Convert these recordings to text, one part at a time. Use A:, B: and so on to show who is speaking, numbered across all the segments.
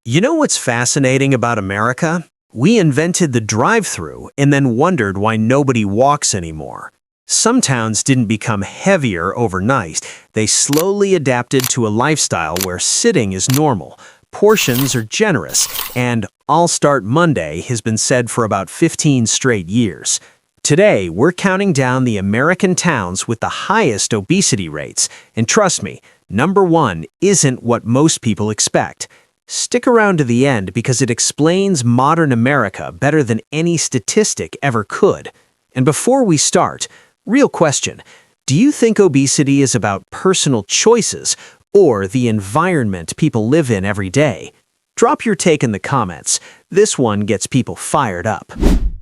A: You know what's fascinating about America? We invented the drive-through and then wondered why nobody walks anymore. Some towns didn't become heavier overnight. They slowly adapted to a lifestyle where sitting is normal, portions are generous, and "I'll start Monday" has been said for about 15 straight years. Today, we're counting down the American towns with the highest obesity rates. And trust me, number one isn't what most people expect. Stick around to the end because it explains modern America better than any statistic ever could. And before we start, real question, do you think obesity is about personal choices or the environment people live in every day? Drop your take in the comments. This one gets people fired up.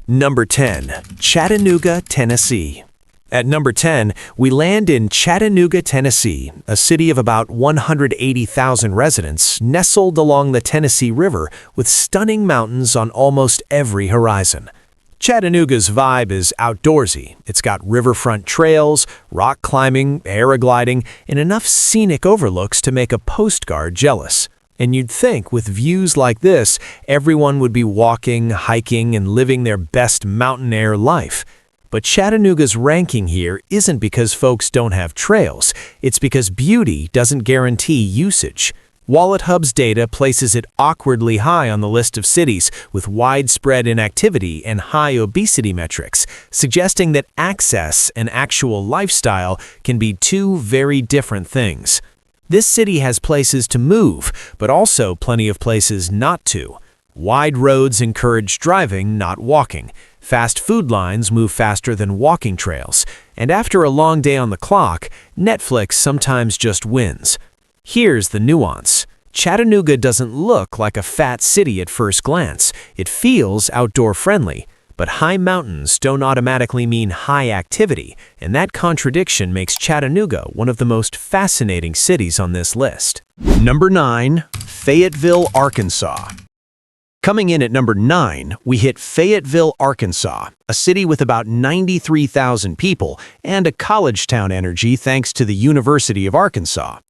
B: Number 10. Chattanooga, Tennessee. At number 10, we land in Chattanooga, Tennessee, a city of about 180,000 residents nestled along the Tennessee River with stunning mountains on almost every horizon. Chattanooga's vibe is outdoorsy. It's got riverfront trails, rock climbing, paragliding, and enough scenic overlooks to make a postcard jealous. And you'd think with views like this, everyone would be walking, hiking, and living their best mountain air life. But Chattanooga's ranking here isn't because folks don't have trails, it's because beauty doesn't guarantee usage. WalletHub's data places it awkwardly high on the list of cities with widespread inactivity and high obesity metrics, suggesting that access and actual lifestyle can be two very different things. This city has places to move, but also plenty of places not to. Wide roads encourage driving, not walking. Fast food lines move faster than walking trails. And after a long day on the clock, Netflix sometimes just wins. Here's the nuance. Chattanooga doesn't look like a fat city at first glance. It feels outdoor friendly. But high mountains don't automatically mean high activity, and that contradiction makes Chattanooga one of the most fascinating cities on this list.
A: Number 9. Fayetteville, Arkansas. Coming in at number 9, we hit Fayetteville, Arkansas, a city with about 93,000 people and a college town energy thanks to the University of Arkansas.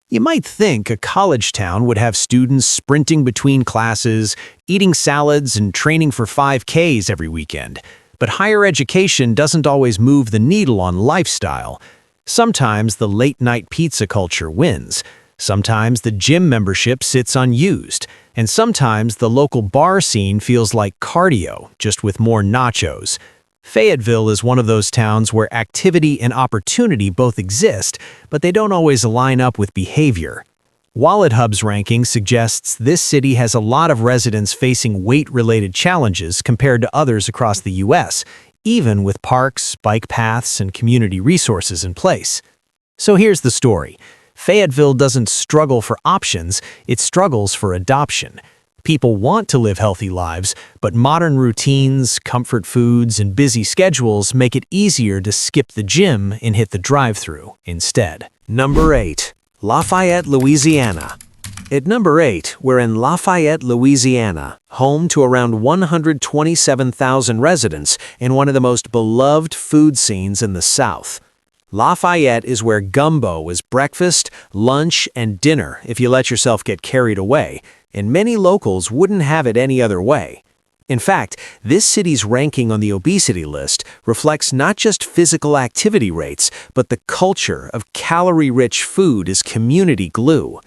A: You might think a college town would have students sprinting between classes, eating salads, and training for 5Ks every weekend. But higher education doesn't always move the needle on lifestyle. Sometimes the late-night pizza culture wins. Sometimes the gym membership sits unused. And sometimes the local bar scene feels like cardio, just with more nachos. Fayetteville is one of those towns where activity and opportunity both exist, but they don't always line up with behavior. WalletHub's ranking suggests this city has a lot of residents facing weight-related challenges compared to others across the U.S., even with parks, bike paths, and community resources in place. So here's the story. Fayetteville doesn't struggle for options, it struggles for adoption. People want to live healthy lives, but modern routines, comfort foods, and busy schedules make it easier to skip the gym and hit the drive-thru instead. Number 8. Lafayette, Louisiana. At number 8, we're in Lafayette, Louisiana, home to around 127,000 residents and one of the most beloved food scenes in the South. Lafayette is where gumbo is breakfast, lunch, and dinner if you let yourself get carried away, and many locals wouldn't have it any other way. In fact, this city's ranking on the obesity list reflects not just physical activity rates, but the culture of calorie-rich food as community glue.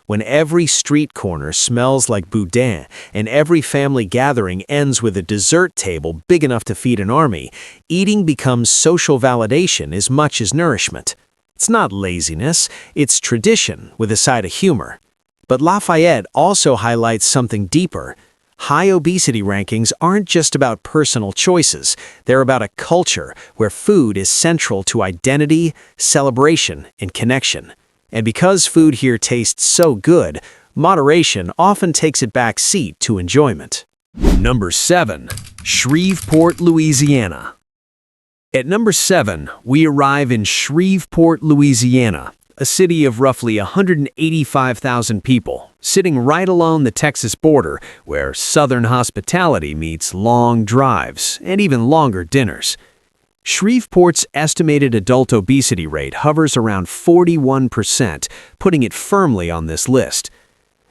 A: When every street corner smells like boudin and every family gathering ends with a dessert table big enough to feed an army, eating becomes social validation as much as nourishment. It's not laziness, it's tradition with a side of humor. But Lafayette also highlights something deeper. High obesity rankings aren't just about personal choices, they're about a culture where food is central to identity, celebration, and connection. And because food here tastes so good, moderation often takes a back seat to enjoyment. Number 7. Shreveport, Louisiana. At number 7, we arrive in Shreveport, Louisiana, a city of roughly 185,000 people, sitting right along the Texas border where Southern hospitality meets long drives and even longer dinners. Shreveport's estimated adult obesity rate hovers around 41%, putting it firmly on this list.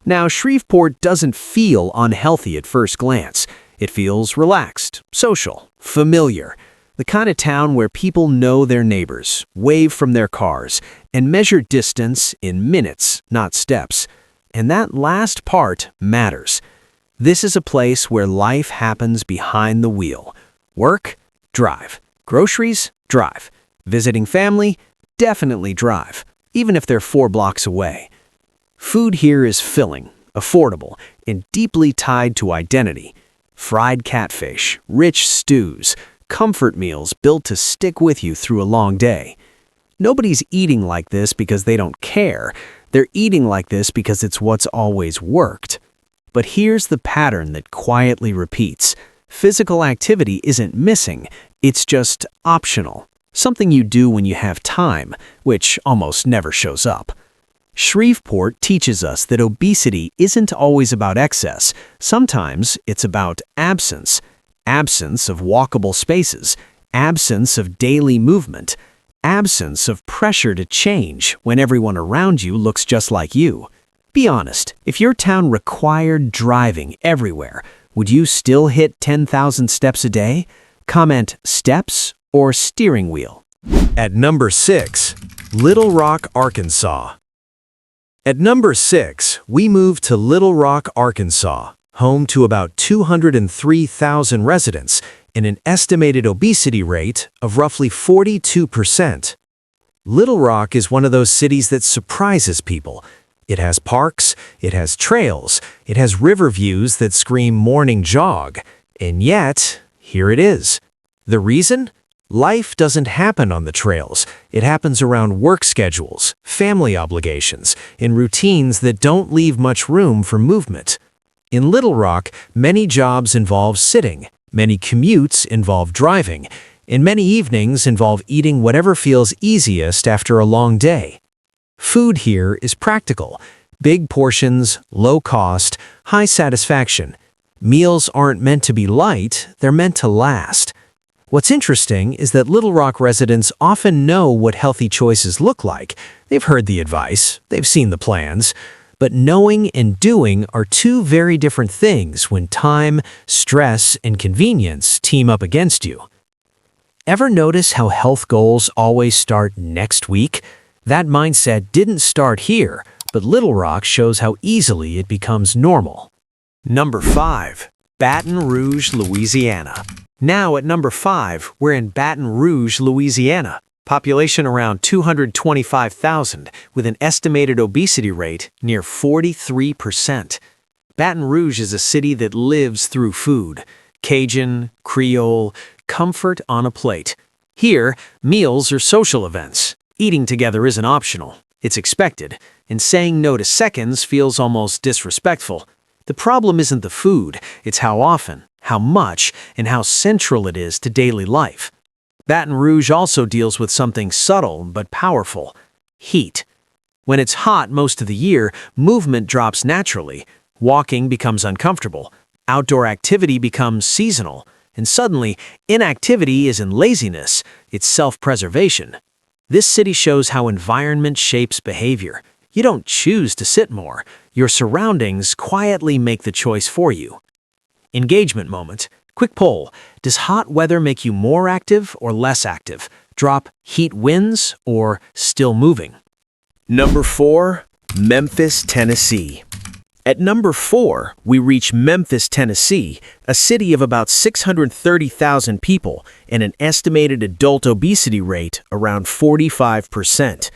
A: Now, Shreveport doesn't feel unhealthy at first glance. It feels relaxed, social, familiar. The kind of town where people know their neighbors, wave from their cars, and measure distance in minutes, not steps. And that last part matters. This is a place where life happens behind the wheel. Work? Drive. Groceries? Drive. Visiting family? Definitely drive, even if they're 4 blocks away. Food here is filling, affordable, and deeply tied to identity. Fried catfish, rich stews, comfort meals built to stick with you through a long day. Nobody's eating like this because they don't care. They're eating like this because it's what's always worked. But here's the pattern that quietly repeats. Physical activity isn't missing, it's just optional. Something you do when you have time, which almost never shows up. Shreveport teaches us that obesity isn't always about excess. Sometimes it's about absence. Absence of walkable spaces, absence of daily movement, absence of pressure to change when everyone around you looks just like you. Be honest, if your town required driving everywhere, would you still hit 10,000 steps a day? Comment steps or steering wheel.
B: At number 6, Little Rock, Arkansas. At number 6, we move to Little Rock, Arkansas, home to about 203,000 residents and an estimated obesity rate of roughly 42%. Little Rock is one of those cities that surprises people. It has parks, it has trails, it has river views that scream morning jog, and yet, here it is. The reason? Life doesn't happen on the trails. It happens around work schedules, family obligations, and routines that don't leave much room for movement. In Little Rock, many jobs involve sitting, many commutes involve driving, and many evenings involve eating whatever feels easiest after a long day. Food here is practical. Big portions, low cost, high satisfaction. Meals aren't meant to be light, they're meant to last. What's interesting is that Little Rock residents often know what healthy choices look like. They've heard the advice, they've seen the plans. But knowing and doing are two very different things when time, stress, and convenience team up against you. Ever notice how health goals always start next week? That mindset didn't start here, but Little Rock shows how easily it becomes normal.
A: Number 5. Baton Rouge, Louisiana. Now at number 5, we're in Baton Rouge, Louisiana. Population around 225,000, with an estimated obesity rate near 43%. Baton Rouge is a city that lives through food. Cajun, Creole, comfort on a plate. Here, meals are social events. Eating together isn't optional. It's expected, and saying no to seconds feels almost disrespectful. The problem isn't the food, it's how often, how much, and how central it is to daily life. Baton Rouge also deals with something subtle but powerful: heat. When it's hot most of the year, movement drops naturally. Walking becomes uncomfortable. Outdoor activity becomes seasonal. And suddenly, inactivity isn't laziness, it's self-preservation. This city shows how environment shapes behavior. You don't choose to sit more. Your surroundings quietly make the choice for you. Engagement moment. Quick poll. Does hot weather make you more active or less active? Drop heat wins or still moving. Number 4. Memphis, Tennessee. At number 4, we reach Memphis, Tennessee, a city of about 630,000 people and an estimated adult obesity rate around 45%.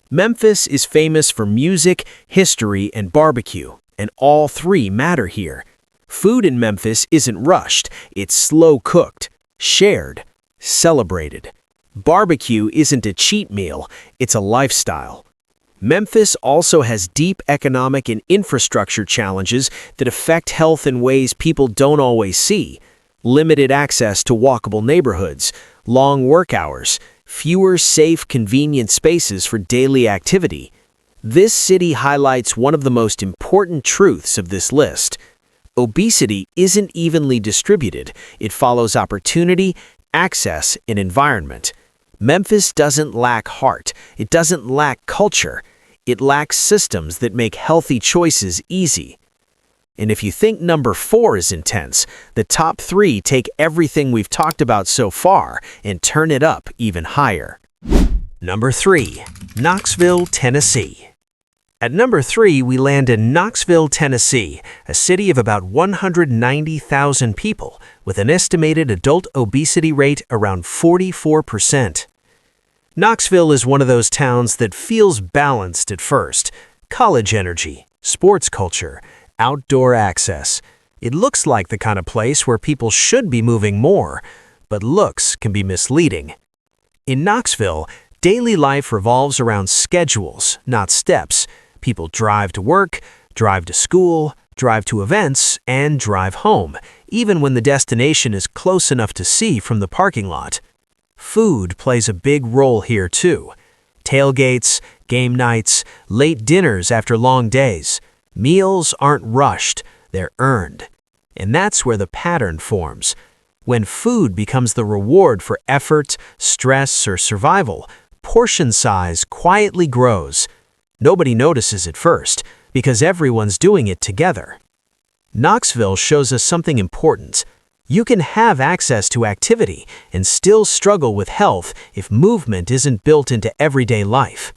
A: Memphis is famous for music, history, and barbecue, and all three matter here. Food in Memphis isn't rushed, it's slow-cooked, shared, celebrated. Barbecue isn't a cheat meal, it's a lifestyle. Memphis also has deep economic and infrastructure challenges that affect health in ways people don't always see. Limited access to walkable neighborhoods, long work hours, fewer safe, convenient spaces for daily activity. This city highlights one of the most important truths of this list. Obesity isn't evenly distributed. It follows opportunity, access, and environment. Memphis doesn't lack heart. It doesn't lack culture.
B: It lacks systems that make healthy choices easy. And if you think number 4 is intense, the top 3 take everything we've talked about so far and turn it up even higher. Number 3. Knoxville, Tennessee. At number 3, we land in Knoxville, Tennessee, a city of about 190,000 people with an estimated adult obesity rate around 44%. Knoxville is one of those towns that feels balanced at first. College energy, sports culture, outdoor access. It looks like the kind of place where people should be moving more, but looks can be misleading. In Knoxville, daily life revolves around schedules, not steps. People drive to work, drive to school, drive to events, and drive home, even when the destination is close enough to see from the parking lot. Food plays a big role here too. Tailgates, game nights, late dinners after long days. Meals aren't rushed, they're earned. And that's where the pattern forms. When food becomes the reward for effort, stress, or survival, portion size quietly grows. Nobody notices at first, because everyone's doing it together. Knoxville shows us something important. You can have access to activity and still struggle with health if movement isn't built into everyday life.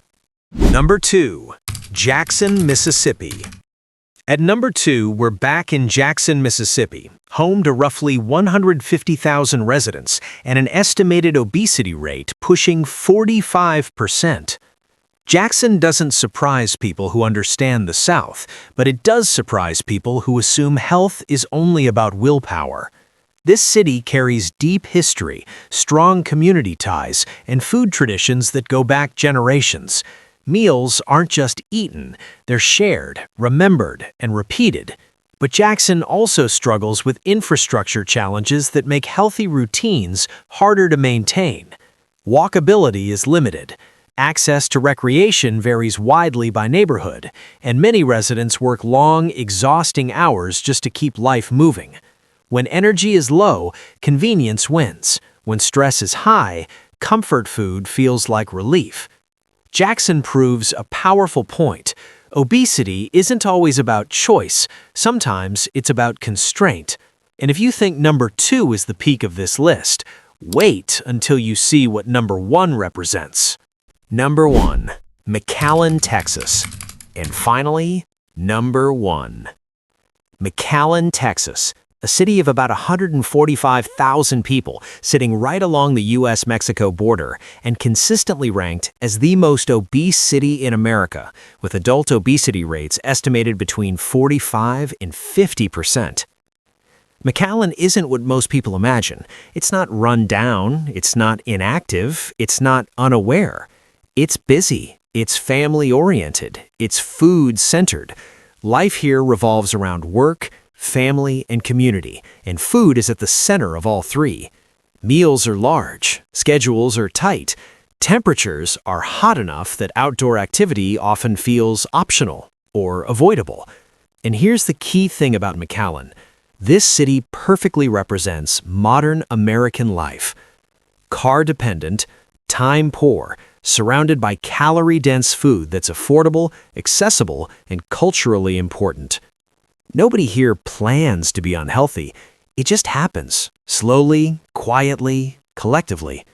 B: Number 2. Jackson, Mississippi. At number 2, we're back in Jackson, Mississippi, home to roughly 150,000 residents and an estimated obesity rate pushing 45%. Jackson doesn't surprise people who understand the South, but it does surprise people who assume health is only about willpower. This city carries deep history, strong community ties, and food traditions that go back generations. Meals aren't just eaten, they're shared, remembered, and repeated. But Jackson also struggles with infrastructure challenges that make healthy routines harder to maintain. Walkability is limited. Access to recreation varies widely by neighborhood, and many residents work long, exhausting hours just to keep life moving. When energy is low, convenience wins. When stress is high, comfort food feels like relief. Jackson proves a powerful point. Obesity isn't always about choice. Sometimes it's about constraint. And if you think number 2 is the peak of this list, wait until you see what number 1 represents. Number 1. McAllen, Texas. And finally, number 1. McAllen, Texas, a city of about 145,000 people sitting right along the U.S.-Mexico border and consistently ranked as the most obese city in America, with adult obesity rates estimated between 45 and 50%. McAllen isn't what most people imagine. It's not run down, it's not inactive, it's not unaware. It's busy, it's family-oriented, it's food-centered. Life here revolves around work, family, and community, and food is at the center of all three. Meals are large, schedules are tight, temperatures are hot enough that outdoor activity often feels optional or avoidable. And here's the key thing about McAllen. This city perfectly represents modern American life. Car-dependent, time-poor, surrounded by calorie-dense food that's affordable, accessible, and culturally important. Nobody here plans to be unhealthy. It just happens, slowly, quietly, collectively.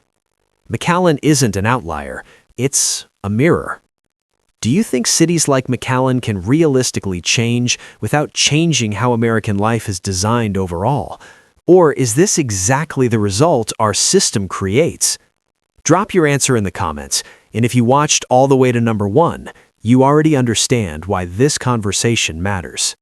B: McAllen isn't an outlier. It's a mirror. Do you think cities like McAllen can realistically change without changing how American life is designed overall? Or is this exactly the result our system creates? Drop your answer in the comments, and if you watched all the way to number 1, you already understand why this conversation matters.